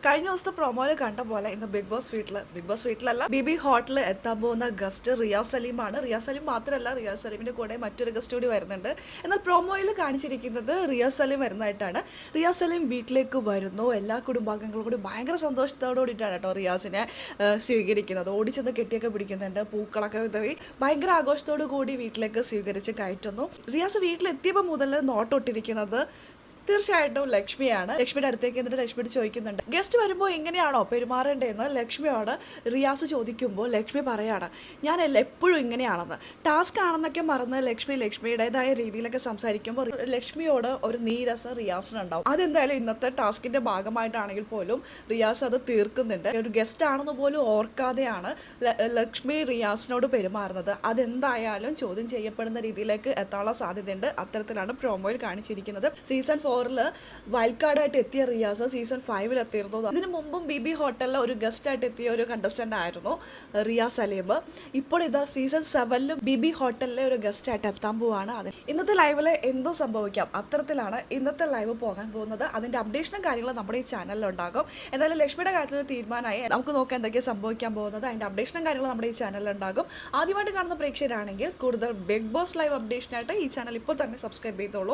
കഴിഞ്ഞ ദിവസത്തെ പ്രൊമോയിൽ കണ്ട പോലെ ഇന്ന് ബിഗ് ബോസ് വീട്ടിലല്ല ബിബി ഹോട്ടലിൽ എത്താൻ പോകുന്ന ഗസ്റ്റ് റിയാസ് സലീമാണ്. റിയാസ് സലീം മാത്രമല്ല, റിയാസ് സലീമിന്റെ കൂടെ മറ്റൊരു ഗസ്റ്റ് കൂടി വരുന്നുണ്ട്. എന്നാൽ പ്രൊമോയിൽ കാണിച്ചിരിക്കുന്നത് റിയാസ് സലീം വരുന്നതായിട്ടാണ്. റിയാസ് സലീം വീട്ടിലേക്ക് വരുന്നു. എല്ലാ കുടുംബാംഗങ്ങളും കൂടി ഭയങ്കര സന്തോഷത്തോടു കൂടിയിട്ടാണ് കേട്ടോ റിയാസിനെ സ്വീകരിക്കുന്നത്. ഓടിച്ചെന്ന് കെട്ടിയൊക്കെ പിടിക്കുന്നുണ്ട്, പൂക്കളൊക്കെ വിതറി ഭയങ്കര ആഘോഷത്തോടു കൂടി വീട്ടിലേക്ക് സ്വീകരിച്ച് കയറ്റുന്നു. റിയാസ് വീട്ടിലെത്തിയപ്പോൾ മുതൽ നോട്ടൊട്ടിരിക്കുന്നത് തീർച്ചയായിട്ടും ലക്ഷ്മിയാണ്. ലക്ഷ്മിയുടെ അടുത്തേക്ക് എന്നിട്ട് ലക്ഷ്മിയോട് ചോദിക്കുന്നുണ്ട്, ഗസ്റ്റ് വരുമ്പോൾ ഇങ്ങനെയാണോ പെരുമാറേണ്ടതെന്ന് ലക്ഷ്മിയോട് റിയാസ് ചോദിക്കുമ്പോൾ ലക്ഷ്മി പറയാണ്, ഞാൻ എപ്പോഴും ഇങ്ങനെയാണെന്ന്. ടാസ്ക് ആണെന്നൊക്കെ മറന്ന് ലക്ഷ്മിയുടേതായ രീതിയിലൊക്കെ സംസാരിക്കുമ്പോൾ ലക്ഷ്മിയോട് ഒരു നീരസം റിയാസിനുണ്ടാവും. അതെന്തായാലും ഇന്നത്തെ ടാസ്കിന്റെ ഭാഗമായിട്ടാണെങ്കിൽ പോലും റിയാസ് അത് തീർക്കുന്നുണ്ട്. ഒരു ഗസ്റ്റ് ആണെന്ന് പോലും ഓർക്കാതെയാണ് ലക്ഷ്മി റിയാസിനോട് പെരുമാറുന്നത്. അതെന്തായാലും ചോദ്യം ചെയ്യപ്പെടുന്ന രീതിയിലേക്ക് എത്താനുള്ള സാധ്യതയുണ്ട്. അത്തരത്തിലാണ് പ്രൊമോയിൽ കാണിച്ചിരിക്കുന്നത്. സീസൺ 4 വൈൽഡ് കാർഡായിട്ട് എത്തിയ റിയാസ് സീസൺ 5 എത്തിയിരുന്നു. ഇതിനു മുമ്പും ബിബി ഹോട്ടലിൽ ഒരു ഗസ്റ്റ് ആയിട്ട് എത്തിയ ഒരു കണ്ടസ്റ്റന്റ് ആയിരുന്നു റിയാസ് സലീം. ഇപ്പോൾ ഇതാ സീസൺ 7 ബിബി ഹോട്ടലിലെ ഒരു ഗസ്റ്റ് ആയിട്ട് എത്താൻ പോവാണ്. ഇന്നത്തെ ലൈവില് എന്തോ സംഭവിക്കാം, അത്തരത്തിലാണ് ഇന്നത്തെ ലൈവ് പോകാൻ പോകുന്നത്. അതിന്റെ അപ്ഡേഷനും കാര്യങ്ങളും നമ്മുടെ ഈ ചാനലിൽ ഉണ്ടാകും. എന്തായാലും ലക്ഷ്മിയുടെ കാര്യത്തിൽ തീരുമാനമായി. നമുക്ക് നോക്കാം എന്തൊക്കെയാണ് സംഭവിക്കാൻ പോകുന്നത്. അതിന്റെ അപ്ഡേഷനും കാര്യങ്ങളും നമ്മുടെ ഈ ചാനലിൽ ഉണ്ടാകും. ആദ്യമായിട്ട് കാണുന്ന പ്രേക്ഷകരാണെങ്കിൽ കൂടുതൽ ബിഗ് ബോസ് ലൈവ് അപ്ഡേഷനായിട്ട് ഈ ചാനൽ ഇപ്പോൾ തന്നെ സബ്സ്ക്രൈബ് ചെയ്തോളൂ.